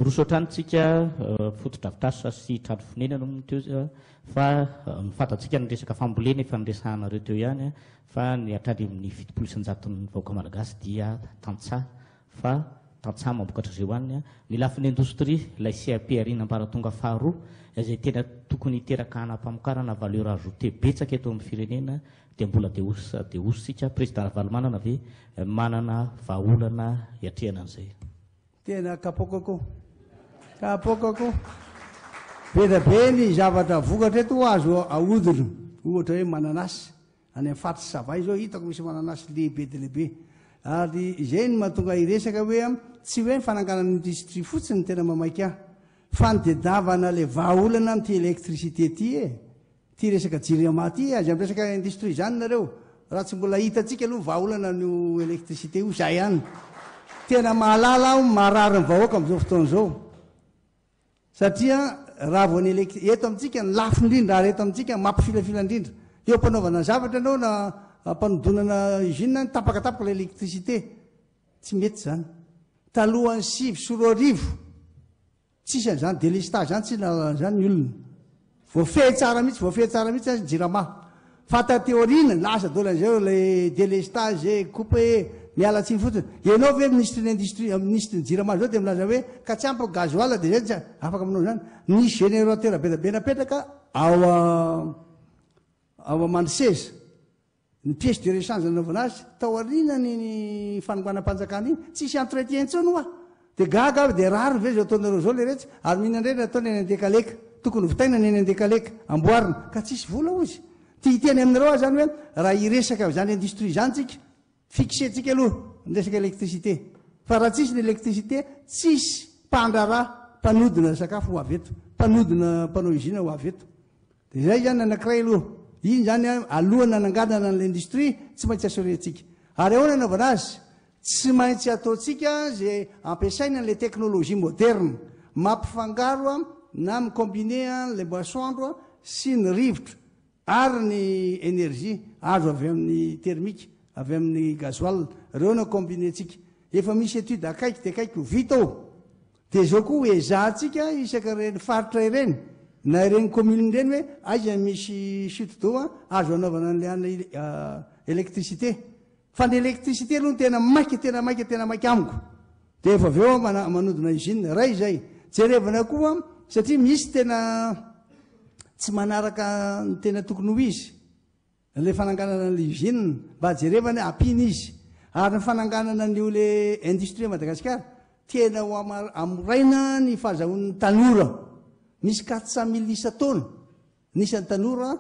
miroso tranotsika fotodrafitrasa sy trano fonenana teo fa mifantatsika ny resaka fambolena efa niresahana reo teo ihany fa ny hatrany amin'ny 700 ny vahoaka malagasy dia tantsaha fa tantsaha mambokatra ireo aniny ny lafin'ny indostria ilay CAP arinam-paratonga faharoa izay tena tokony hiteraka hanampamokarana valeur ajoutée betsaka eto amin'ny firenena dia mbola deositsika président Ravalomanana ve manana vahaolana hiatrehana an'izay. Tena kapokako be ny zavatra vokatra eto azo ahodina ohatra hoe mananasy any amin'ny fatrsy savay zao hitako misy mananasy lehibe dia lehibe ary izay ny mahatonga iresaka hoe tsy hoe fananganana industrie fotsiny tena mamaika fa ny dedavana le vahaolana amin'ity électricité ty resaka jirama ty azy amin'ny resaka industrie zany nareo raha tsy mbola hitatsika aloha vahaolana no électricité io zay ihany tena mahalala aho marary ny vahoaka amin'izao fotoana zao satria raha vao ny eto amintsika ny lafo indrindra ary eto amintsika mampifilafila indrindra eo ampanaovana zavatra anao na ampanodonana usine ny tapakatapaka la électricité tsy mety zany talohan'ny 5 sy 4 tsisy an'izany délestage zany tsy na zany ny olona voafehy tsara mihitsy azy jirama fa tateorina lasa dolan'izao le délestage coupe mialatsiny fotsiny ianao ve ministre l'industrie ministre ny jirama zao dia milaza hoe ka tsy ampy gazoala dia zay tsy afaka aminao zany nisy générateur be be napetraka ao amandriseza ny pièce de rechange nanaovana azy taorina ny fanonganam-panjakana iny tsisy entretien intsony hoa dia gaga dia rary ve zao ataonareo zao le rehetra ary mihinandrena ataony eny andekaleka tokony votaina ny eny andekaleka amboarina ka tsisy vola ozy tiiteny aminareo azy zany hoe raha iresaka zany industrie zany tsika fixetsika aloha nyresaka électricité fa raha tsisy ny électricité tsisy mpandrara mpanodina sakafo ho avy eto mpanodina mpanao usine ho avy eto dia zay zany anankiray aloha iny zany alohany nananganana l'industrie tsy maintsy asoretsika ary ahoana anaovana azy tsy maintsy ataotsika zay ampiasaina le technologie moderne mampifangaro na micombine le masoandro sy ny rivotra ary ny énergie azo avy amin'ny termika avy amin'ny gazoal reo na combinetsika efa misy étude akaiky dia akaiky ho vita ao dia zao koa ezahtsika isaka reny faritra ireny na ireny commune ireny hoe aiza misy chute d'eau azo anaovana an'le ana électricité fa ny électricité aloha tena maiky amiko dia efa avy eo manodina usine ray zay jerevana koa satria misy tena tsy manaraka ny tena tokony ho izy le fananganana ny usine mba jerevana ampiny izy ary ny fananganana ny ole industrie Madagasikara tena ho amoraina ny fahazahoan'ny tanora misy 400 000 isa-taona nisan'ny tanora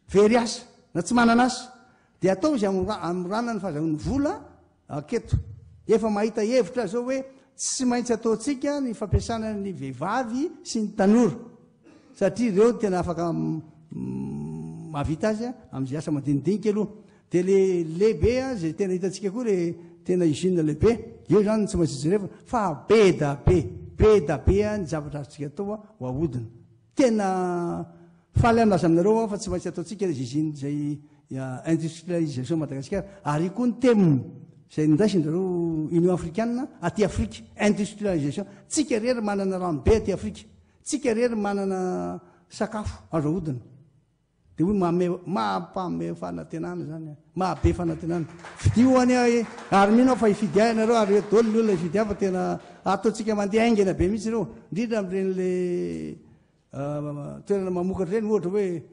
very asa na tsy mananasa dia atao izy amorana ny fahazahoan'ny vola aketo efa mahita hevitra zao hoe tsy maintsy ataotsika ny fampiasana ny vehivavy sy ny tanora satria reo tena afaka mahavita azy amin'izay asa madinidinika aloha dia le lehibe zay tena hitatsika koa le tena usine lehibe eo zany tsy maintsy jereva fa be da be ny zavatra azotsika atao ho ahodina tena faly anazy aminareo fa tsy maintsy ataotsika usine zay industrialisation Madagasikara ary koa ny teminy zay nindaisindrareo Union africaine aty Afrika industrialisation tsika rery manana rano be aty Afrika tsika rery manana sakafo azo ahodina dia hoe mampame fanantenana zany mahabe fanantenana fidio any ary mino fa hifidiahinareo ary dolo ny olona hifidia fa tena ataotsika mandeha aingana be mihitsy reo indrindra amin'ireny le toerana mamokatra reny ohatra hoe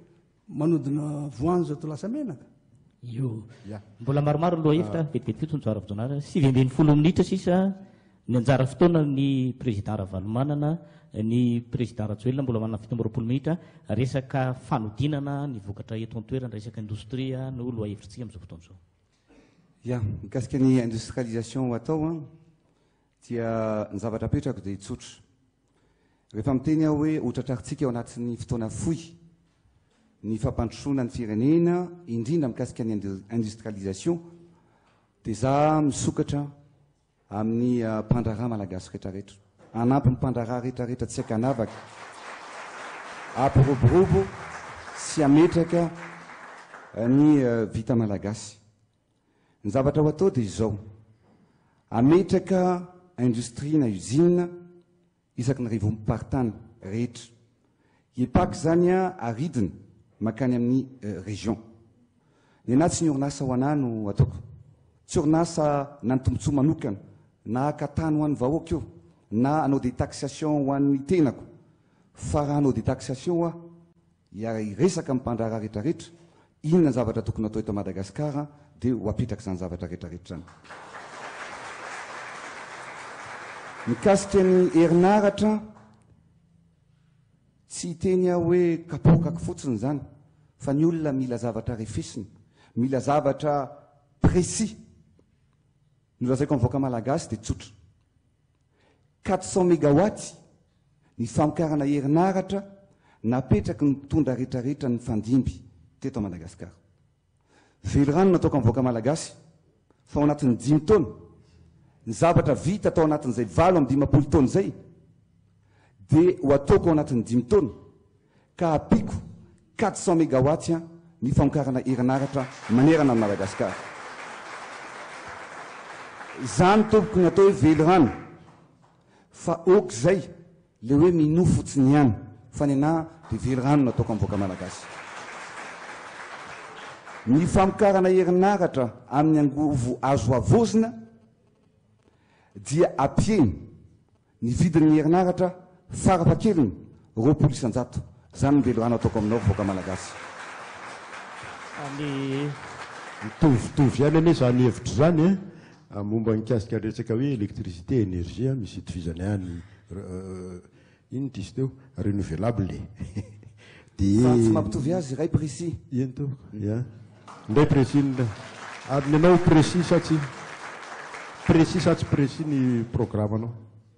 manodina voanjo atao lasa menaka io mbola maromaro aloha hevitra vetivety fito nijara fotoana 7 minitra sisa ny anjara fotoana ny président Ravalomanana ny président Rajoelina mbola manana 7 minitra resaka fanodinana ny vokatra eto an-toerana resaka industria no loha hevitrintsika amin'izao fotoana izao. Ya mikasika ny industrialisation atao dia ny zavatra apetrako dia tsotra rehefa miteny aho hoe hotratrarintsika ao anatin'ny fotoana fohy ny fampandrosoana ny firenena indrindra mikasika ny industrialisation dia za misokatra amin'ny mpandraharaha malagasy rehetrarehetra anampy ny mpandraharaha rehetrarehetra tsy akanavaka ampiroborobo sy ametraka ny vita malagasy ny zavatra ho atao dia izao ametraka industrie na usine isaky ny rivompartany rehetra epaky zany a aridiny makany amin'ny région ny anaty tsy ny orinasa ho anay no ataoko tsy orinasa na ny tombontsoa manokana na akatany ho an'ny vahoaka io na anao des taxation ho an'ny tenako fa raha anao des taxation a iresaka mimpandrara rehetrarehetra inona ny zavatra tokony atao eto Madagasikara dia ho apetraka izany zavatra rehetrarehetra zany mikasika ny herinaratra tsy teny aho hoe kapokako fotsiny zany fa ny olona mila zavatra refesiny mila zavatra précis nolazaiko mivoaka malagasy dia tsotra 400 mégawatt ny famokarana herinaratra napetraky ny tondra rehetrarehetra ny fandimby teto Madagasikara velorano nataoko mivoaka malagasy fa ao anatin'ny 5 taona ny zavatra vita atao anatin'izay 20 taona zay dia ho ataoko ao anatin'ny 5 taona ka apiko 400 mégawatt ny famokarana herinaratra manerana ny Madagasikara zany tompoko ny atao hoe velorano fa oka zay le hoe mino fotsiny ihany fa ny ana dia velorano nataoko mivoaka malagasy ny famokarana herinaratra amin'ny angovo azo avozina dia apieny ny vidin'ny herinaratra farafakeliny 200 zany ny velorano ataoko aminao mivoaka malagasy ny mitovitovy ihany ane zany hevitra zany momba nikasika resaka hoe électricité énergie misy itovizany ihany ino tisy teo renouvelable dia tsy mampitovy azy ray précis ino to ndray précis ary ny anao précis sa tsy précis ny programme anao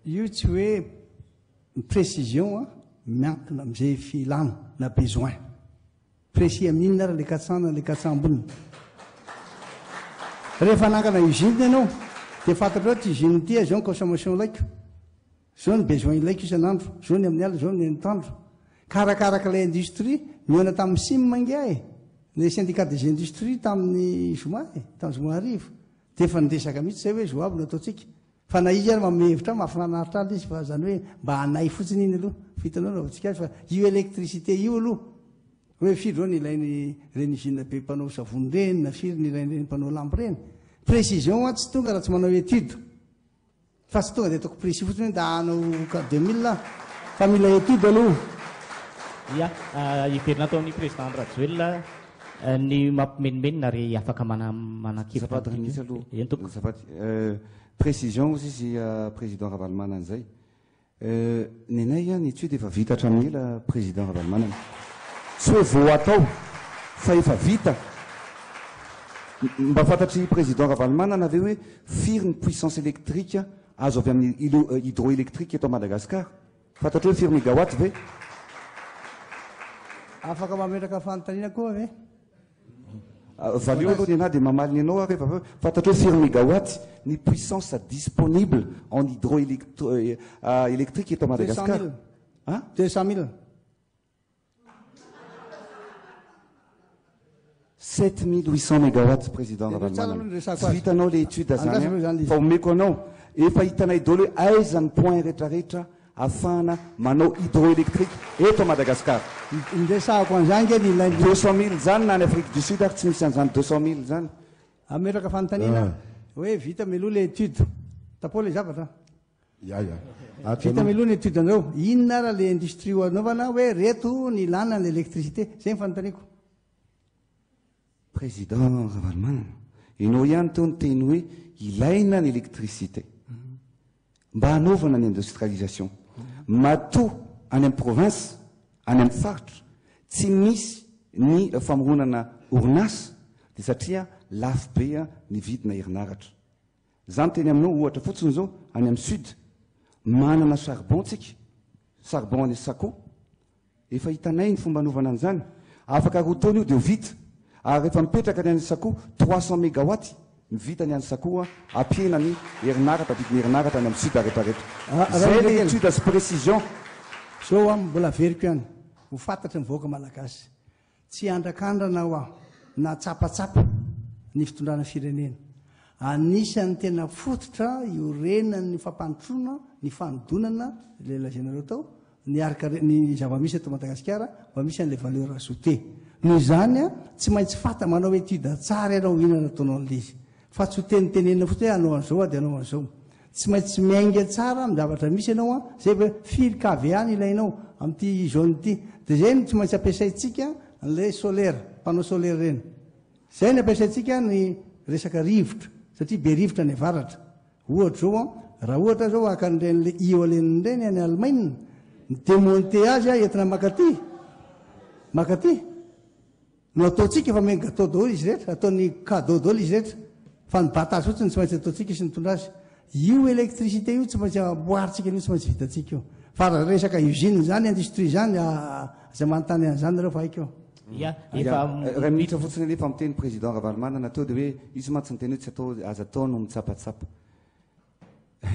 io tsy hoe précision miankina amin'izay filana na besoin précis amin'inona ary le 400 na le 400 amboniny rehefa nankana usine ianao dia fantatra hoe ty usine ty zao ny consommation ilaiko zao ny besoin ilaiko isan'andro zao ny amin'ny alina zao ny anotandro karakaraka ilay industrie niona tamin'ny sim mangia le syndicat des industries tamin'ny zoma tamin'ny zoma arivo dia efa nidesaka mihitsy zay hoe zoaby no ataotsika fa na izy ary mamehevitra mahafinanaritra aly izy fa zany hoe mba hanay fotsiny iny aloha vitanao naotsika azy fa io électricité io aloha hoe firy zao ny ilainy reny usine be mpanao savony reny na firy ny ilainy reny mpanao lampy reny précision tsy tonga raha tsy manao étude fa tsy tonga dia ataoko précis fotsiny hoe da hanao 2000 fa mila étude aloha ia iverina atao amin'ny président Rajoelina ny mampimenimenina ary afaka manakivitnisy aloha précision ozy izy président Ravalomanana zay ny anay ny étude efa vita hatramin'ny ela président Ravalomanana tsy hoe vao atao fa efa vita mba fantatry président Ravalomanana ave hoe firy ny puissance électrique azo avy amin'ny hydroélectrique eto Madagasikara fantatry hoe firy mégawatt ve afaka mametraka fanontaniana koa ve valio aloha ny ana dia mamaliny anao a rehefa fantatry hoe firy mégawatt ny puissance disponible en hydroélectrique eto Madagasikara 200 000 7800 mégawatts président Ravalomanana tsy vitanao le étude zany fa omeko anao efa hitanay daholo hoe aiza ny point rehetrarehetra afahana manao hydroélectrique eto Madagasikara indresahako an'izany ke ny ilainy 200 000 zany na ny Afrique du Sud ary tsy misy an'izany 200 000 zany ametraka fanontaniana hoe vita meloa le étude tapo le zavatra vita meloa ny étude anao inona raha le industrie anaovana hoe reto ny ilana ny électricité zay ny fanontaniako président Ravalomanana ianao ihany teo ny teny hoe ilaina ny électricité mba hanaovana ny industrialisation matoa any amin'ny province any amin'ny faritra tsy misy ny famoronana orinasa dia satria lafo be ny vidina herinaratra zany teny aminao ohatra fotsiny zao any amin'ny sud manana charbon tsika charbon any Sako efa hitanay ny fomba hanaovana an'izany afaka rotona io dia ho vita ary rehefa mipetraka ny any Sako 300 mégawatt ny vita ny any Sako apiena ny herinaratra vidiny herinaratra any amin'ny sud rehetrarehetra zay le étude sy précision zao mbola veriko ihany ho fantatra mivoaka malagasy tsy andrakandrana aho na tsapatsapa ny fitondrana firenena anisan'ny tena fototra iorenany fampanotrona ny fanodonana le lazenareo tao ny ny zavamisy eto Madagasikara mba misy an'le valeur ajoutée noho izany a tsy maintsy fata manao étude tsara ianao inana ataonao an'le izy fa tsy ho tenitenenina fotsiny hoe anao an'izao dia anao an'izao tsy maintsy miainga tsara amin'ny zavatra misy ianao a zay hoe firy kavy ilainao amin'ity zone ity dia zay no tsy maintsy ampiasaintsika an'le solaire panneau solaire reny zay ny ampiasaintsika ny resaka rivotra satria be rivotra ny avaratra ohatra zao a raha ohatra zao aka n'ren'le iolene reny any Allemagne ny démonter azy a entina makaty no ataontsika efa me gâteau daholo izy rehetra ataony cadeau daholo izy rehetra fa ny batazy fotsiny tsy maintsy ataontsika sy nitondra azy io électricité io tsy maintsy aboaritsika io tsy maintsy vitatsika io fa raha resaka usine zany industrie zany aza manontany an'izany nareo fa haika eo raha minitra fotsiny alefa miteny président Ravalomanana natao dia hoe izy mantsy ny teny hoe tsy atao aza atao no mitsapatsapa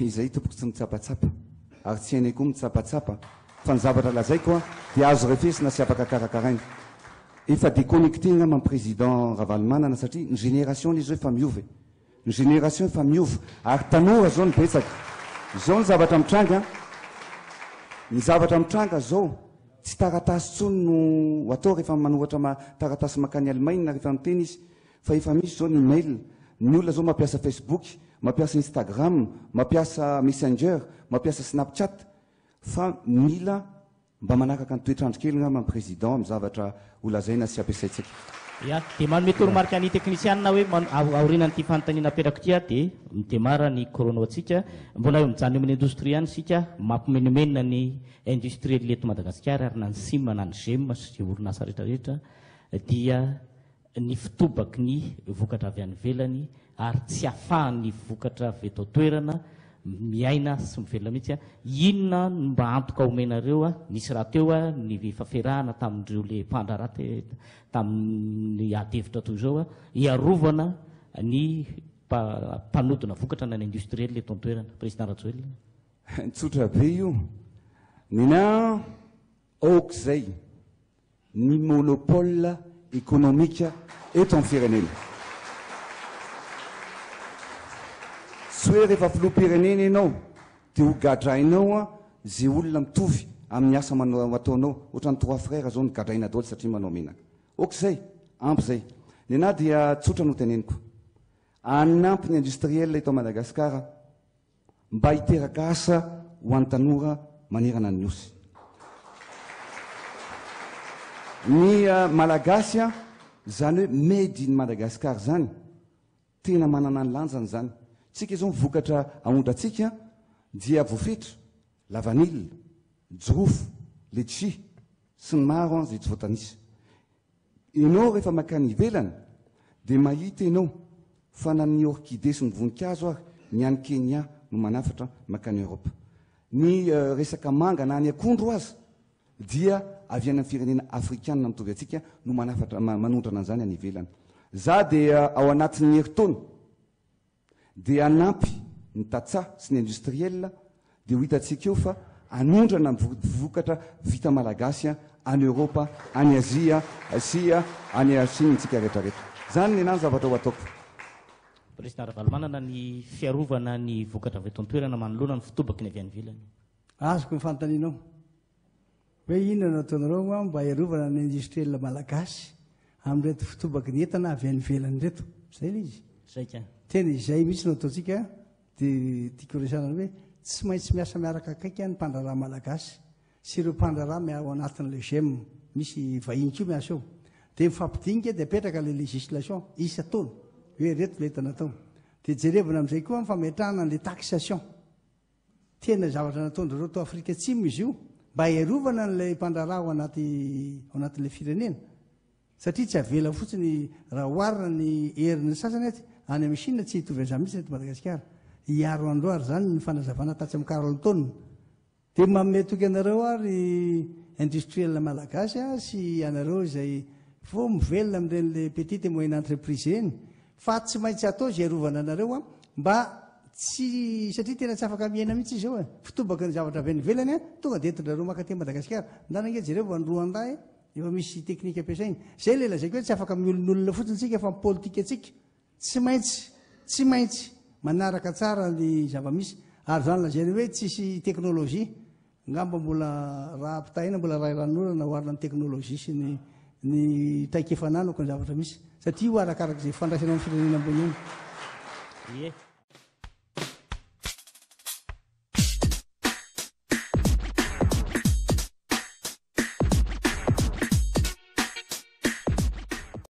izay tompoko tsy mitsapatsapa ary tsy hainay koa mitsapatsapa fa ny zavatra lazaiko a dia azo refesina sy afaka karakaraina efa déconnecté ngamba ny président Ravalomanana satria ny génération izy hoe efa miova ny génération efa miova ary tanora zao ny betsaka zao ny zavatra mitranga zao tsy taratasy tsony no atao rehefa manohatra taratasy makany Allemagne rehefa miteny izy fa efa misy zao ny mail ny olona zao mampiasa Facebook mampiasa Instagram mampiasa Messenger mampiasa Snapchat fa mila mba manaraka ny toetrandro kely ngamba ny président amin'ny zavatra olazaina sy ampiasaitsika dia manome toromarika ny teknisianina hoe aorinan'ity fanontaniana aperako tia dia midemara ny chrono atsika mbola mijany amin'ny indostrie ihany sika mampimenomena ny industriel eto Madagasikara ary na ny SIM na ny GEM sy orinasa rehetrarehetra dia ny fitobaky ny vokatra avy any ivelany ary tsy ahafahan'ny vokatra avy eto toerana miaina sy mivelona mihitsy inona mba antoka omenareo nisy raha teo ny faferahana tamin'ireo le mpandrara tamin'ny adevitra toy izao iarovana ny mpanodina vokatra na ny industriel eto an-toerana président Rajoelina tsotra be io nina aok'izay ny monopole économique eto amin'ny firenena tsy hoe rehefa filoham-pirenena ianao dia ho gadrainao zay olona mitovy amin'ny asa ataonao ohatra ny 3 frères zao ny gadraina daholo satria manao menaka ok'izay ampy zay ny anahy dia tsotra no teneniko anampy ny industriel eto Madagasikara mba hiteraka asa ho an'ny tanora manerana ny osy ny malagasy zany hoe made in Madagasikara zany tena manana ny lanjany zany tsika izao mivokatra aondratsika dia voafetra la vanille jirofo letchi sy ny maro zay tsy voatanisy ianao rehefa makany ivelany dia mahita ianao fa na ny orchidée sy ny voninkazo ary ny any Kenya no manafatra makany Europe ny resaka manga na ny akondro azy dia avy any amin'ny firenena afrikana mitovy atsika no manafatra manondrana an'izany any ivelany za dia ao anatin'ny herintaona dia anampy ny tatsa sy ny industriel dia ho hitatsika eo fa anondrana vokatra vita malagasy any Europa any Azia Asia any Chine tsika rehetrarehetra zany ny anany zavatra ho ataoko président Ravalomanana ny fiarovana ny vokatra avy eto an-toerana manoloana ny fitobaky ny avy any ivelany azoko ny fanontanianao hoe inona nataonareo mba iarovana ny industriel malagasy amin'reto fitobaky ny entana avy any ivelany reto zay le izy zaika tena izay mihitsy no ataontsika dia tiako resanana hoe tsy maintsy miasa miaraka akaiky ny mpandraraha malagasy sy ireo mpandraraha ao anatin'le GEM misy vahiny koa miasa eo dia mifampidinika dia apetraka le législation isa taona hoe reto le entana tao dia jerevana amin'izay koa mifametrahana le taxation tena zavatra nataon'ireo tao Afrika Atsimo izy io mba iarovana n'lay mpandraraha ao anatin'le firenena satria tsy avela fotsiny raha oharina ny herin'ny sasany aty any amin'ny Chine tsy hitovy an'izany mihitsy eto Madagasikara hiaro androary zany ny fanazavana tatsy amin'ny 40 taona dia mametoky anareo ary industriel malagasy sy anareo izay fo mivelona amin'ireny petite et moyenne entreprise eny fa tsy maintsy atao zay iarovana anareo mba tsy satria tena tsy afaka miaina mihitsy izy zao fitobaka ny zavatra avy any ivelany tonga dia entinareo makaty Madagasikara ndanange jereo androa andahy efa misy teknika ampiasainy zay le lazay hoe tsy afaka miolon'olona fotsiny tsika fa politika atsika tsy maintsy tsy maintsy manaraka tsara ny zava-misy ary zany lazany hoe tsisy teknôlôjia ngamba mbola raha ampitahina mbola raha ran'olana oarina ny teknôlôjia sy ny taikefananako ny zavatra misy satria io arakarak'izay fandraisana amin'ny firenena ambony eny.